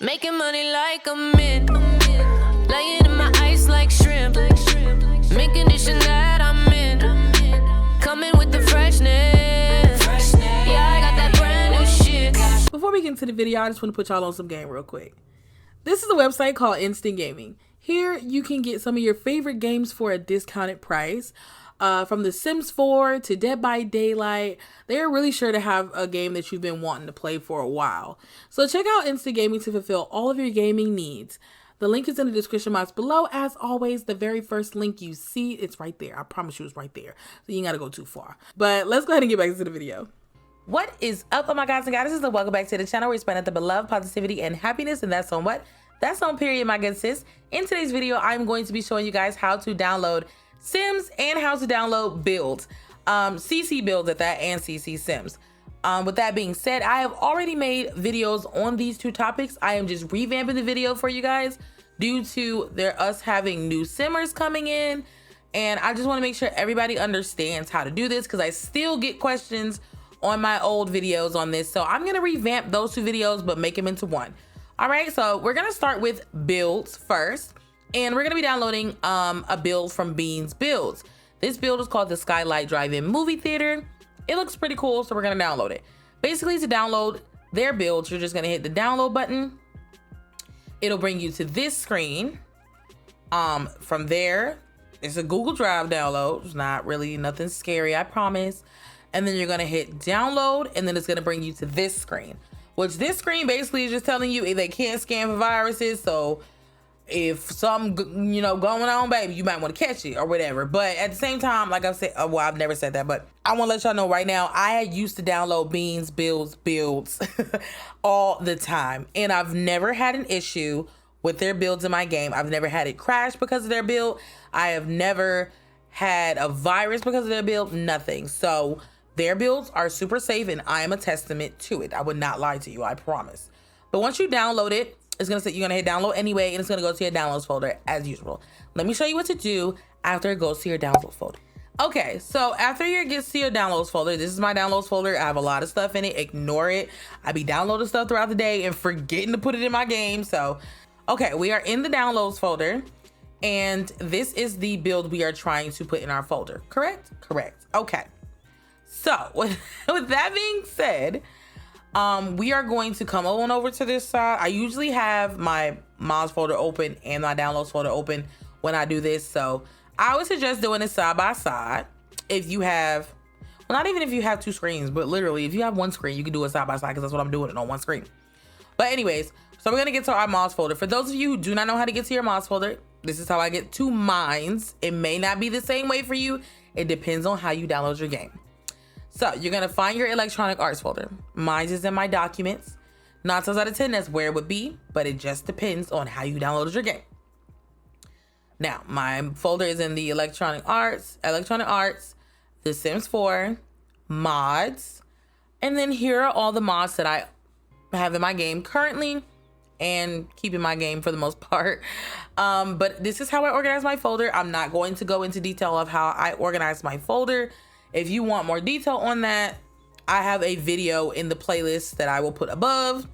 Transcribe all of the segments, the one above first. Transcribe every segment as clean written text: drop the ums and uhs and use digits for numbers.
Making money like a mint, laying in my ice like shrimp. Mint condition that I'm in, coming with the freshness. Yeah, I got that brand new shit. Before we get into the video, I just want to put y'all on some game real quick. This is a website called Instant Gaming. Here you can get some of your favorite games for a discounted price. From The Sims 4 to Dead by Daylight, they're really sure to have a game that you've been wanting to play for a while. So check out Instant Gaming to fulfill all of your gaming needs. The link is in the description box below. As always, the very first link you see, it's right there. I promise you it's right there. So you ain't gotta go too far. But let's go ahead and get back into the video. What is up, oh my guys and goddesses, and welcome back to the channel where we spread the beloved positivity and happiness, and that's on what? That's on period, my good sis. In today's video, I'm going to be showing you guys how to download Sims and how to download builds, CC builds at that, and CC Sims. With that being said, I have already made videos on these two topics. I am just revamping the video for you guys due to us having new simmers coming in, and I just want to make sure everybody understands how to do this because I still get questions on my old videos on this. So I'm gonna revamp those two videos but make them into one. All right, so we're gonna start with builds first. And we're gonna be downloading a build from Beans Builds. This build is called the Skylight Drive-In Movie Theater. It looks pretty cool, so we're gonna download it. Basically, to download their builds, you're just gonna hit the download button. It'll bring you to this screen. From there, it's a Google Drive download. It's not really nothing scary, I promise. And then you're gonna hit download, and then it's gonna bring you to this screen. Which this screen basically is just telling you they can't scan for viruses, so if something, going on, baby, you might want to catch it or whatever. But at the same time, like I've said, well, I've never said that, but I want to let y'all know right now, I used to download Beans builds all the time. And I've never had an issue with their builds in my game. I've never had it crash because of their build. I have never had a virus because of their build, nothing. So their builds are super safe and I am a testament to it. I would not lie to you, I promise. But once you download it, it's gonna say you're gonna hit download anyway, and it's gonna go to your downloads folder as usual. Let me show you what to do after it goes to your download folder. Okay, so after it gets to your downloads folder, this is my downloads folder. I have a lot of stuff in it. Ignore it. I be downloading stuff throughout the day and forgetting to put it in my game. So, okay, we are in the downloads folder, and this is the build we are trying to put in our folder. Correct? Correct. Okay. So, with that being said, we are going to come on over to this side. I usually have my mods folder open and my downloads folder open when I do this. So I would suggest doing it side by side. If you have, well, not even if you have two screens, but literally if you have one screen, you can do it side by side because that's what I'm doing it on one screen. But anyways, so we're going to get to our mods folder. For those of you who do not know how to get to your mods folder, this is how I get to mines. It may not be the same way for you. It depends on how you download your game. So you're gonna find your electronic arts folder. Mine is in my documents. 9 times out of 10, that's where it would be, but it just depends on how you downloaded your game. Now, my folder is in the electronic arts, The Sims 4, mods, and then here are all the mods that I have in my game currently and keeping my game for the most part. But this is how I organize my folder. I'm not going to go into detail of how I organize my folder. If you want more detail on that, I have a video in the playlist that I will put above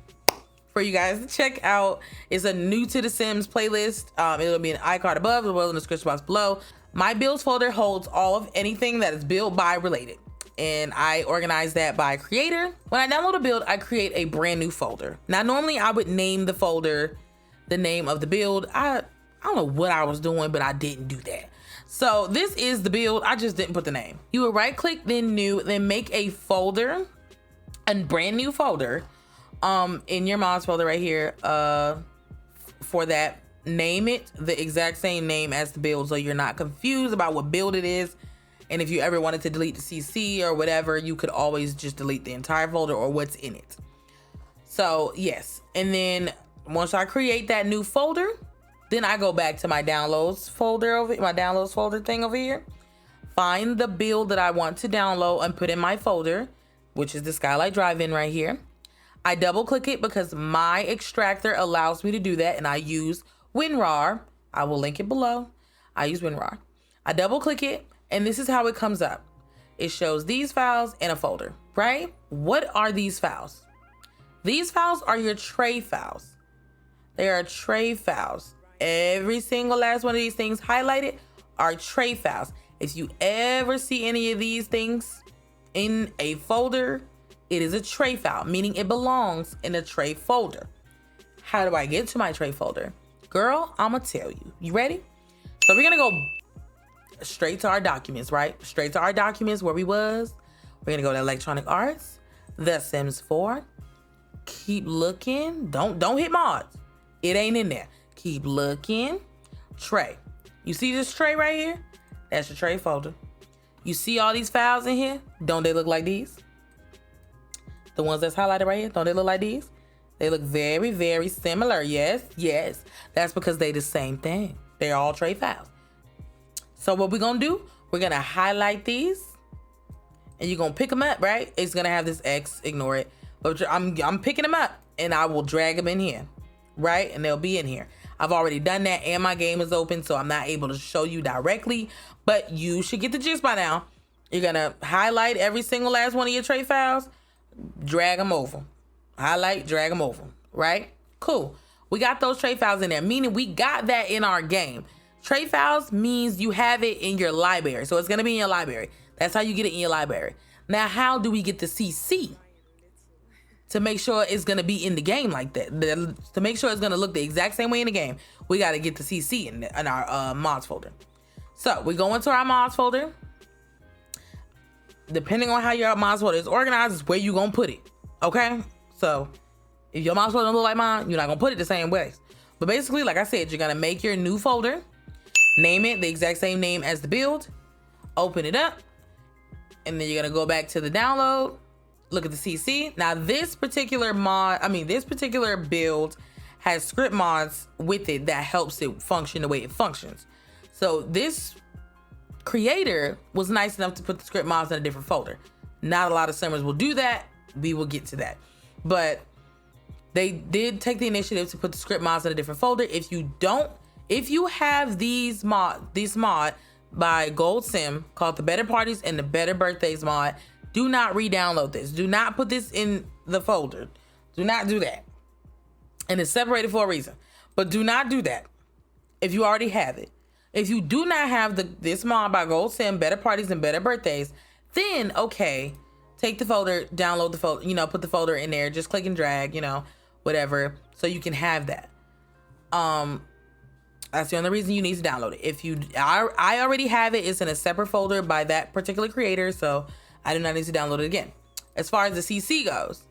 for you guys to check out. It's a new to the Sims playlist. It'll be an iCard above as well as in the description box below. My builds folder holds all of anything that is build by related. And I organize that by creator. When I download a build, I create a brand new folder. Now, normally I would name the folder the name of the build. I don't know what I was doing, but I didn't do that. So this is the build. I just didn't put the name. You would right click, then new, then make a folder, a brand new folder in your mods folder right here for that. Name it the exact same name as the build so you're not confused about what build it is. And if you ever wanted to delete the CC or whatever, you could always just delete the entire folder or what's in it. So yes, and then once I create that new folder, then I go back to my downloads folder thing over here, find the build that I want to download and put in my folder, which is the Skylight Drive-In right here. I double click it because my extractor allows me to do that, and I use WinRAR. I will link it below. I use WinRAR. I double click it, and this is how it comes up. It shows these files in a folder, right? What are these files? These files are your tray files. They are tray files. Every single last one of these things highlighted are tray files. If you ever see any of these things in a folder, it is a tray file, meaning it belongs in a tray folder. How do I get to my tray folder? Girl, I'm gonna tell you. You ready? So we're gonna go straight to our documents, right? Straight to our documents where we was. We're gonna go to Electronic Arts, The Sims 4. Keep looking. Don't hit mods. It ain't in there. Keep looking. Tray. You see this tray right here? That's your tray folder. You see all these files in here? Don't they look like these? The ones that's highlighted right here, don't they look like these? They look very, very similar. Yes, yes. That's because they the same thing. They're all tray files. So what we're gonna do, we're gonna highlight these and you're gonna pick them up, right? It's gonna have this X, ignore it. But I'm picking them up and I will drag them in here, right? And they'll be in here. I've already done that and my game is open, so I'm not able to show you directly, but you should get the gist by now. You're gonna highlight every single last one of your tray files, drag them over. Highlight, drag them over, right? Cool. We got those tray files in there, meaning we got that in our game. Tray files means you have it in your library. So it's gonna be in your library. That's how you get it in your library. Now, how do we get the CC? To make sure it's gonna be in the game like that. To make sure it's gonna look the exact same way in the game, we gotta get the CC in our mods folder. So we go into our mods folder. Depending on how your mods folder is organized, is where you gonna put it. Okay? So if your mods folder don't look like mine, you're not gonna put it the same way. But basically, like I said, you're gonna make your new folder, name it the exact same name as the build, open it up, and then you're gonna go back to the download, look at the CC. Now this particular build has script mods with it that helps it function the way it functions. So this creator was nice enough to put the script mods in a different folder. Not a lot of simmers will do that. We will get to that. But they did take the initiative to put the script mods in a different folder. If you have this mod by Gold Sim called the Better Parties and the Better Birthdays mod, do not re-download this. Do not put this in the folder. Do not do that. And it's separated for a reason. But do not do that if you already have it. If you do not have this mod by Gold Sim, Better Parties and Better Birthdays, then okay, take the folder, download the folder, put the folder in there, just click and drag, whatever, so you can have that. That's the only reason you need to download it. I already have it. It's in a separate folder by that particular creator, so I do not need to download it again. As far as the CC goes,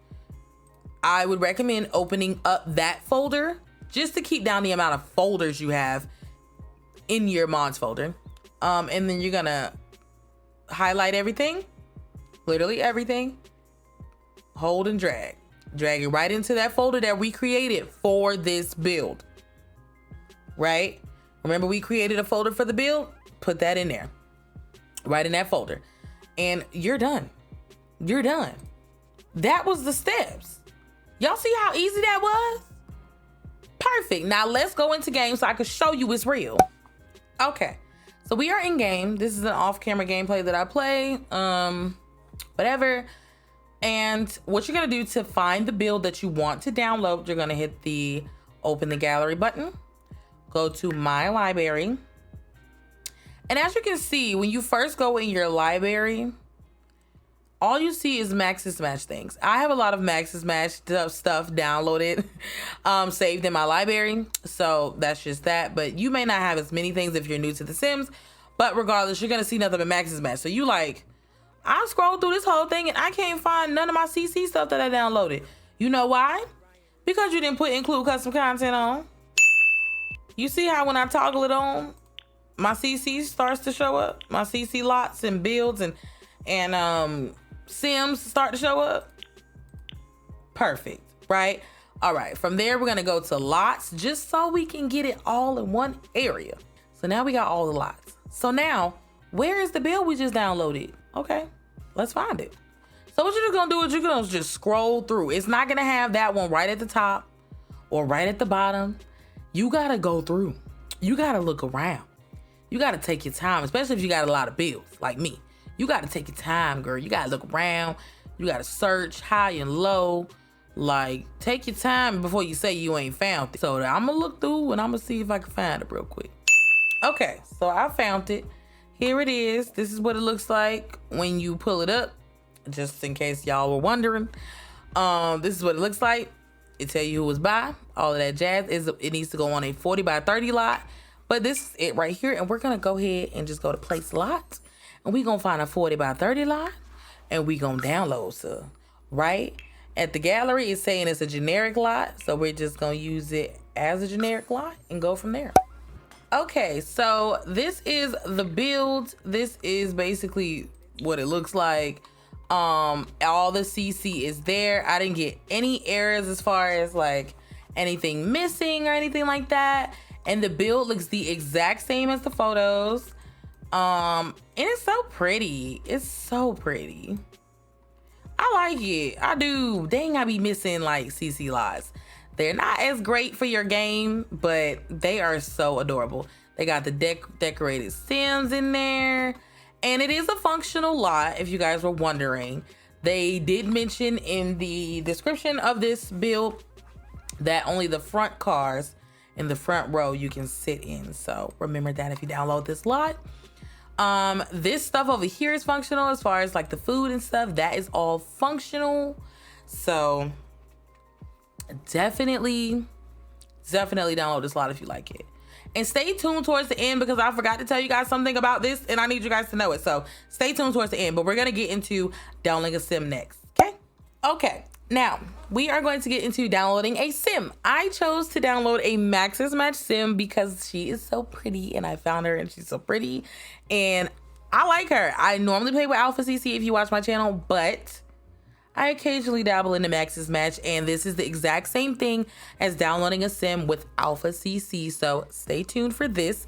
I would recommend opening up that folder just to keep down the amount of folders you have in your mods folder. And then you're gonna highlight everything, literally everything, hold and drag it right into that folder that we created for this build, right? Remember we created a folder for the build? Put that in there, right in that folder, and you're done. You're done. That was the steps. Y'all see how easy that was? Perfect. Now let's go into game so I can show you it's real. Okay, so we are in game. This is an off-camera gameplay that I play, whatever. And what you're gonna do to find the build that you want to download, you're gonna hit the open the gallery button, go to my library. And as you can see, when you first go in your library, all you see is Max's Match things. I have a lot of Max's Match stuff downloaded, saved in my library. So that's just that. But you may not have as many things if you're new to The Sims. But regardless, you're going to see nothing but Max's Match. So you like, I scrolled through this whole thing and I can't find none of my CC stuff that I downloaded. You know why? Because you didn't include custom content on. You see how when I toggle it on, my CC starts to show up? My CC lots and builds and Sims start to show up. Perfect, right? All right, from there we're gonna go to lots just so we can get it all in one area. So now we got all the lots. So now, where is the build we just downloaded? Okay, let's find it. So what you're just gonna do is you're gonna just scroll through. It's not gonna have that one right at the top or right at the bottom. You gotta go through. You gotta look around. You gotta take your time, especially if you got a lot of builds like me. You got to take your time, girl. You got to look around. You got to search high and low. Like, take your time before you say you ain't found it. So I'm gonna look through and I'm gonna see if I can find it real quick. Okay, so I found it. Here it is. This is what it looks like when you pull it up, just in case y'all were wondering. This is what it looks like. It tell you who was by, all of that jazz. It needs to go on a 40 by 30 lot. But this is it right here. And we're gonna go ahead and just go to place lots. And we gonna find a 40 by 30 lot. And we gonna download some, right? At the gallery, it's saying it's a generic lot, so we're just gonna use it as a generic lot and go from there. Okay, so this is the build. This is basically what it looks like. All the CC is there. I didn't get any errors as far as like anything missing or anything like that. And the build looks the exact same as the photos. And it's so pretty. It's so pretty. I like it. I do. Dang, I be missing like CC lots. They're not as great for your game, but they are so adorable. They got the decorated Sims in there. And it is a functional lot, if you guys were wondering. They did mention in the description of this build that only the front cars in the front row you can sit in. So remember that if you download this lot. This stuff over here is functional as far as like the food and stuff. That is all functional. So definitely download this lot if you like it. And stay tuned towards the end because I forgot to tell you guys something about this and I need you guys to know it. So stay tuned towards the end, but we're going to get into downloading a sim next. Okay. Now we are going to get into downloading a sim. I chose to download a Max's Match sim because she is so pretty and I found her and she's so pretty and I like her. I normally play with Alpha CC if you watch my channel, but I occasionally dabble into Max's Match, and this is the exact same thing as downloading a sim with Alpha CC, so stay tuned for this.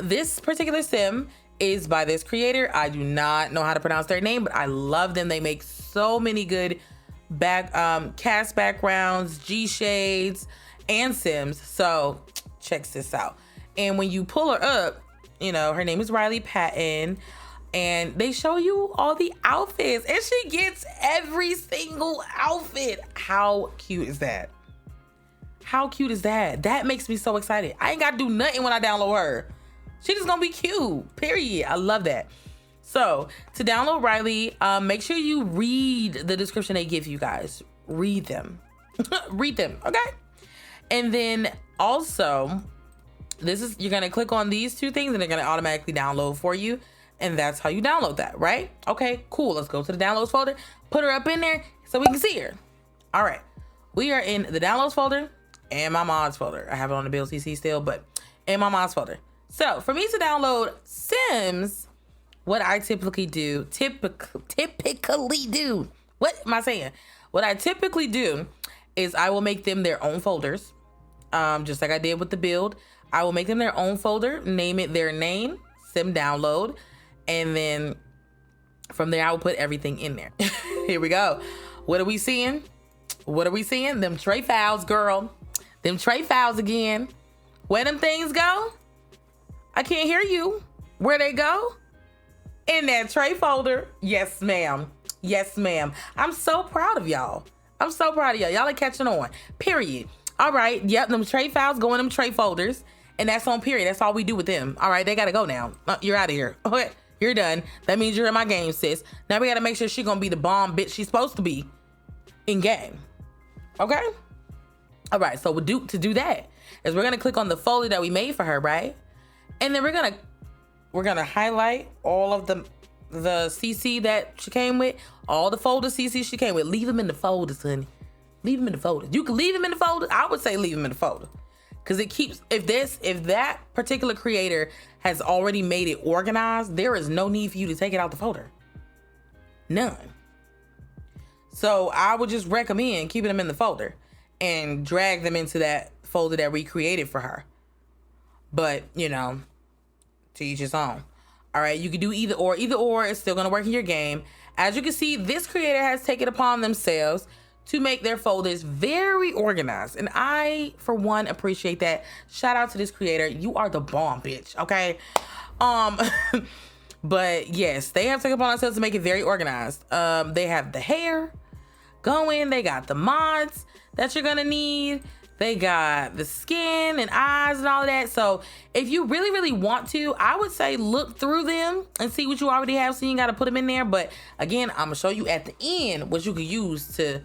This particular sim is by this creator. I do not know how to pronounce their name, but I love them. They make so many good cast backgrounds, G-shades, and sims, so check this out. And when you pull her up, you know, her name is Riley Patton. And they show you all the outfits. And she gets every single outfit. How cute is that? How cute is that? That makes me so excited. I ain't got to do nothing when I download her. She just gonna be cute. Period. I love that. So to download Riley, make sure you read the description they give you guys. Read them. Read them, okay? And then also, you're gonna click on these two things and they're gonna automatically download for you. And that's how you download that, right? Okay, cool. Let's go to the downloads folder. Put her up in there so we can see her. All right. We are in the downloads folder and my mods folder. I have it on the Build CC still, but in my mods folder. So for me to download Sims, what I typically do, what am I saying? What I typically do is I will make them their own folders. Just like I did with the build. I will make them their own folder, name it their name, Sim download. And then from there, I will put everything in there. Here we go. What are we seeing? What are we seeing? Them tray files, girl. Them tray files again. Where them things go? I can't hear you. Where they go? In that tray folder. Yes, ma'am. Yes, ma'am. I'm so proud of y'all. I'm so proud of y'all. Y'all are catching on. Period. All right. Yep. Them tray files go in them tray folders. And that's on period. That's all we do with them. All right. They got to go now. You're out of here. Okay. You're done. That means you're in my game, sis. Now we got to make sure she's going to be the bomb bitch she's supposed to be in game. Okay? All right. So to do that is we're going to click on the folder that we made for her, right? And then we're going to highlight all of the CC that she came with, all the folder CC she came with. Leave them in the folders, honey. Leave them in the folder. You can leave them in the folder. I would say leave them in the folder. Because it keeps, if that particular creator has already made it organized, there is no need for you to take it out the folder. None. So I would just recommend keeping them in the folder and drag them into that folder that we created for her. But, you know, to each his own. All right, you can do either or. Either or is still going to work in your game. As you can see, this creator has taken upon themselves to make their folders very organized. And I, for one, appreciate that. Shout out to this creator. You are the bomb, bitch, okay? But yes, they have taken upon themselves to make it very organized. They have the hair going. They got the mods that you're gonna need. They got the skin and eyes and all of that. So if you really, really want to, I would say look through them and see what you already have, so you ain't got to put them in there. But again, I'm gonna show you at the end what you can use to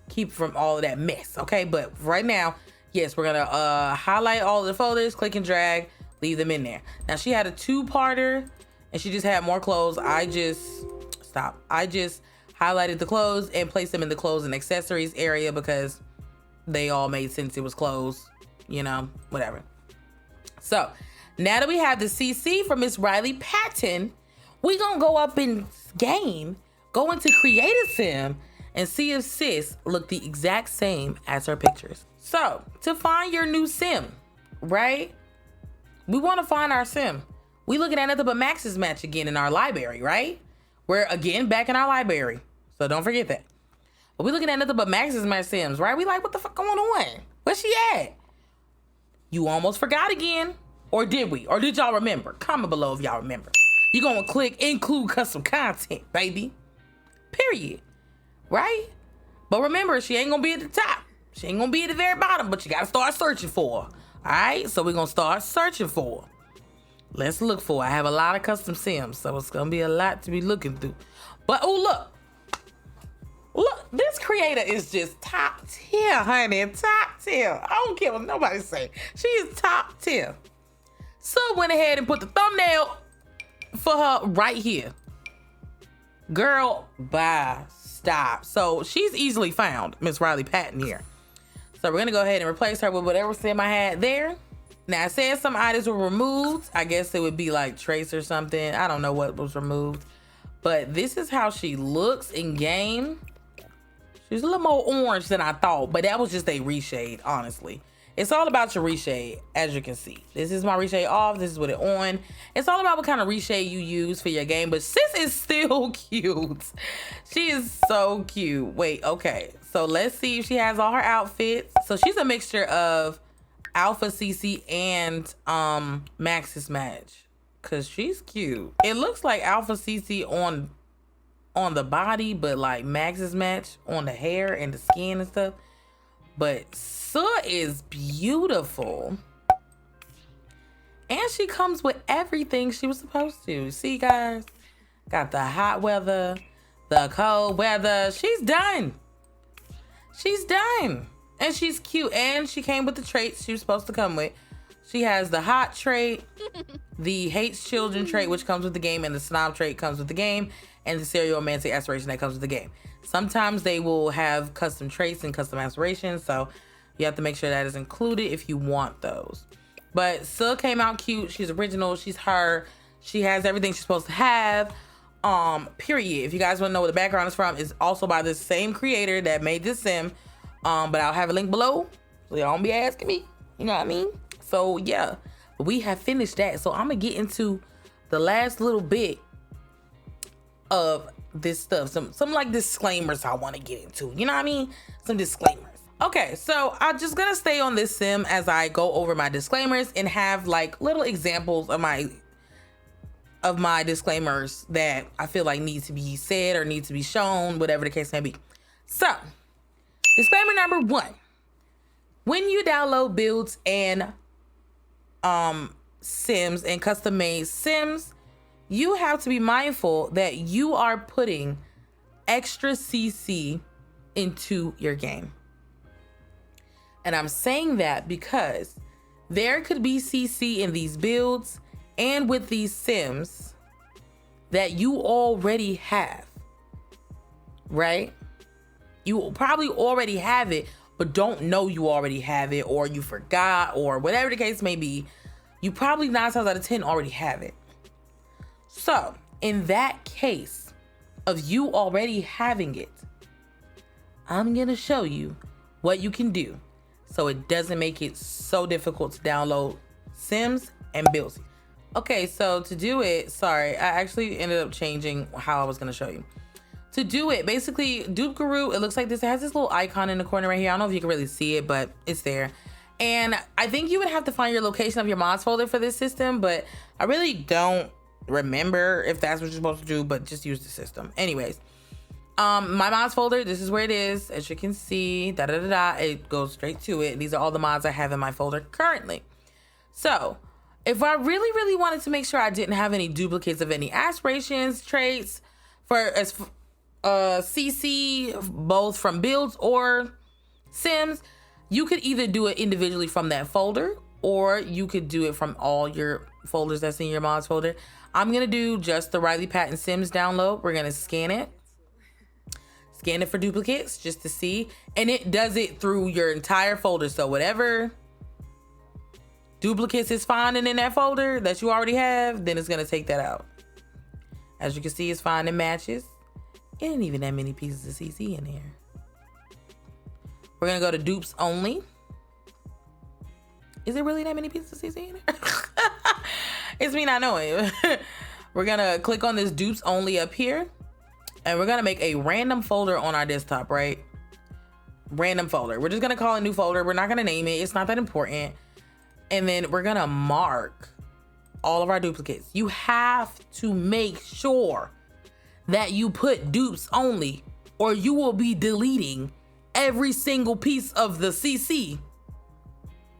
keep from all of that mess, okay? But right now, yes, we're gonna highlight all of the folders, click and drag, leave them in there. Now she had a 2-parter and she just had more clothes. I just highlighted the clothes and placed them in the clothes and accessories area because they all made sense. It was clothes, you know, whatever. So now that we have the CC from Miss Riley Patton, we gonna go up in game, go into Create a Sim, and see if sis look the exact same as her pictures. So to find your new sim, right? We want to find our sim. We looking at nothing but Max's match again in our library, right? We're again back in our library, so don't forget that. But we looking at nothing but Max's match sims, right? We like, what the fuck going on? Where's she at? You almost forgot again, or did we? Or did y'all remember? Comment below if y'all remember. You gonna click include custom content, baby. Period. Right? But remember, she ain't gonna be at the top. She ain't gonna be at the very bottom, but you gotta start searching for her. All right, so we're gonna start searching for her. Let's look for her. I have a lot of custom sims, so it's gonna be a lot to be looking through. But oh, look, this creator is just top tier, honey, top tier. I don't care what nobody say. She is top tier. So went ahead and put the thumbnail for her right here. Girl, bye, stop. So she's easily found, Miss Riley Patton here. So we're gonna go ahead and replace her with whatever sim I had there. Now it says some items were removed. I guess it would be like trace or something. I don't know what was removed, but this is how she looks in game. She's a little more orange than I thought, but that was just a reshade, honestly. It's all about your reshade, as you can see. This is my reshade off, this is what it on. It's all about what kind of reshade you use for your game, but sis is still cute. She is so cute. Wait, okay. So let's see if she has all her outfits. So she's a mixture of Alpha CC and Max's match, cause she's cute. It looks like Alpha CC on the body, but like Max's match on the hair and the skin and stuff. But Suh is beautiful. And she comes with everything she was supposed to. See, guys? Got the hot weather, the cold weather. She's done. She's done. And she's cute. And she came with the traits she was supposed to come with. She has the hot trait, the hates children trait, which comes with the game, and the snob trait comes with the game, and the serial romantic aspiration that comes with the game. Sometimes they will have custom traits and custom aspirations, so you have to make sure that is included if you want those. But Suh came out cute. She's original. She's her. She has everything she's supposed to have. Period. If you guys want to know where the background is from, it's also by the same creator that made this sim. But I'll have a link below, so y'all don't be asking me. You know what I mean? So yeah, we have finished that. So I'm gonna get into the last little bit of this stuff. Some like disclaimers I want to get into. You know what I mean? Some disclaimers. Okay, so I'm just gonna stay on this sim as I go over my disclaimers and have like little examples of my disclaimers that I feel like need to be said or need to be shown, whatever the case may be. So, disclaimer number 1. When you download builds and sims and custom made sims, you have to be mindful that you are putting extra CC into your game. And I'm saying that because there could be CC in these builds and with these sims that you already have, right? You probably already have it, but don't know you already have it, or you forgot, or whatever the case may be. You probably 9 times out of 10 already have it. So in that case of you already having it, I'm gonna show you what you can do so it doesn't make it so difficult to download sims and builds. Okay, so to do it, sorry, I actually ended up changing how I was gonna show you. To do it, basically, Dupe Guru, it looks like this. It has this little icon in the corner right here. I don't know if you can really see it, but it's there. And I think you would have to find your location of your mods folder for this system, but I really don't remember if that's what you're supposed to do, but just use the system. Anyways, My mods folder, this is where it is. As you can see, it goes straight to it. These are all the mods I have in my folder currently. So if I really wanted to make sure I didn't have any duplicates of any aspirations, traits for CC, both from builds or Sims, you could either do it individually from that folder, or you could do it from all your folders that's in your mods folder. I'm gonna do just the Riley Patton Sims download. We're gonna scan it for duplicates just to see, and it does it through your entire folder. So whatever duplicates is finding in that folder that you already have, then it's gonna take that out. As you can see, it's finding matches. It ain't even that many pieces of CC in here. We're gonna go to dupes only. Is it really that many pieces of CC in there? It's me not knowing. We're gonna click on this dupes only up here, and we're gonna make a random folder on our desktop, right? Random folder. We're just gonna call a new folder. We're not gonna name it. It's not that important. And then we're gonna mark all of our duplicates. You have to make sure that you put dupes only, or you will be deleting every single piece of the CC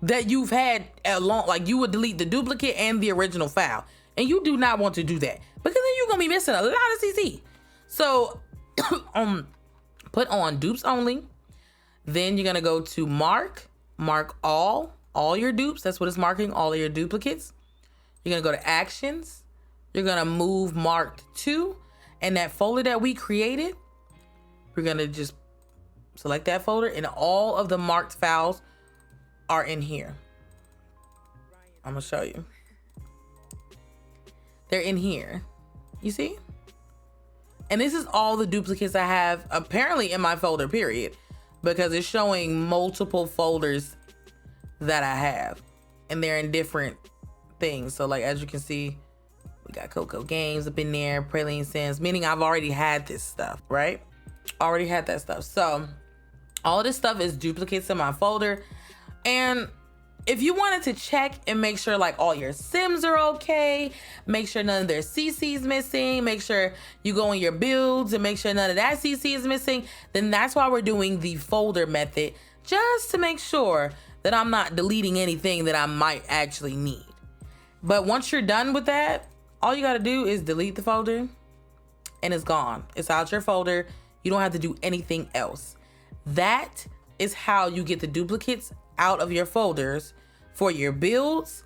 that you've had like you would delete the duplicate and the original file. And you do not want to do that, because then you're gonna be missing a lot of CC. So put on dupes only. Then you're gonna go to mark all your dupes. That's what it's marking, all of your duplicates. You're gonna go to actions. You're gonna move marked to, and that folder that we created, we're gonna just select that folder, and all of the marked files are in here. I'm gonna show you. They're in here. You see? And this is all the duplicates I have apparently in my folder, period, because it's showing multiple folders that I have, and they're in different things. So like, as you can see, we got Coco Games up in there, Praline Sims, meaning I've already had this stuff, right? Already had that stuff. So all of this stuff is duplicates in my folder. And if you wanted to check and make sure like all your Sims are okay, make sure none of their CC's missing, make sure you go in your builds and make sure none of that CC is missing, then that's why we're doing the folder method, just to make sure that I'm not deleting anything that I might actually need. But once you're done with that, all you gotta do is delete the folder and it's gone. It's out your folder. You don't have to do anything else. That is how you get the duplicates out of your folders for your builds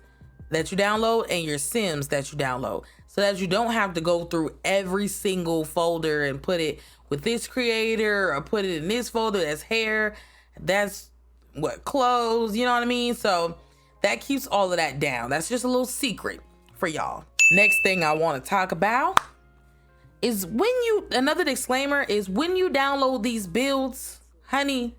that you download and your Sims that you download, so that you don't have to go through every single folder and put it with this creator or put it in this folder. That's hair, that's what, clothes, you know what I mean? So that keeps all of that down. That's just a little secret for y'all. Next thing I want to talk about is another disclaimer is when you download these builds, honey,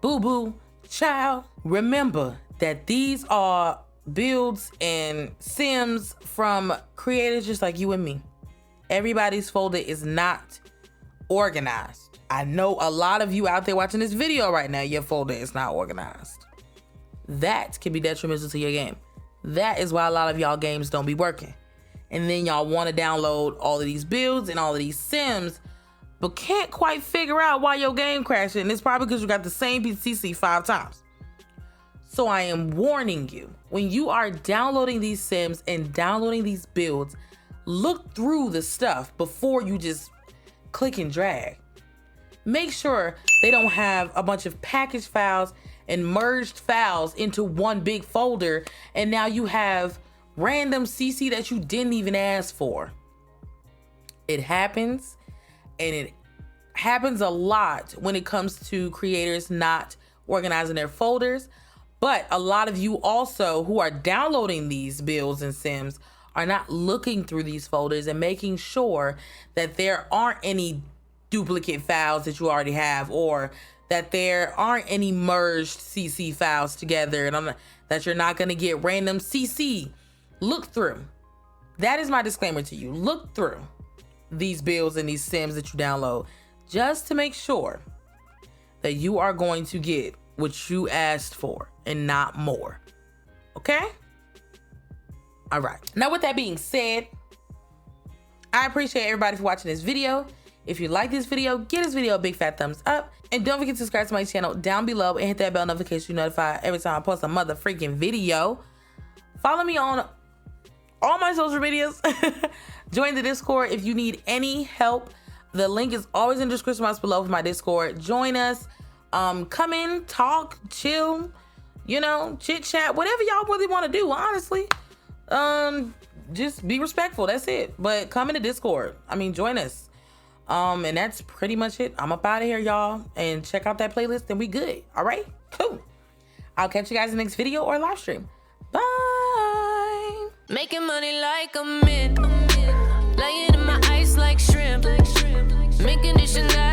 boo-boo, child, remember that these are builds and Sims from creators just like you and me. Everybody's folder is not organized. I know a lot of you out there watching this video right now, your folder is not organized. That can be detrimental to your game. That is why a lot of y'all games don't be working. And then y'all want to download all of these builds and all of these Sims, but can't quite figure out why your game crashing. And it's probably because you got the same CC 5 times. So I am warning you, when you are downloading these Sims and downloading these builds, look through the stuff before you just click and drag. Make sure they don't have a bunch of package files and merged files into one big folder, and now you have random CC that you didn't even ask for. It happens, and it happens a lot when it comes to creators not organizing their folders. But a lot of you also who are downloading these builds and Sims are not looking through these folders and making sure that there aren't any duplicate files that you already have, or that there aren't any merged CC files together, and that you're not going to get random CC. Look through. That is my disclaimer to you. Look through these builds and these Sims that you download, just to make sure that you are going to get what you asked for and not more. Okay? All right. Now, with that being said, I appreciate everybody for watching this video. If you like this video, give this video a big fat thumbs up. And don't forget to subscribe to my channel down below and hit that bell notification to be notified every time I post a mother freaking video. Follow me on all my social medias. Join the Discord if you need any help. The link is always in the description box below for my Discord. Join us. Come in, talk, chill, you know, chit chat, whatever y'all really want to do, honestly. Just be respectful. That's it. But come in the Discord. I mean, join us. And that's pretty much it. I'm up out of here, y'all. And check out that playlist and we good. All right? Cool. I'll catch you guys in the next video or live stream. Bye. Making money like a mint. Laying in my ice like shrimp. Making dishes that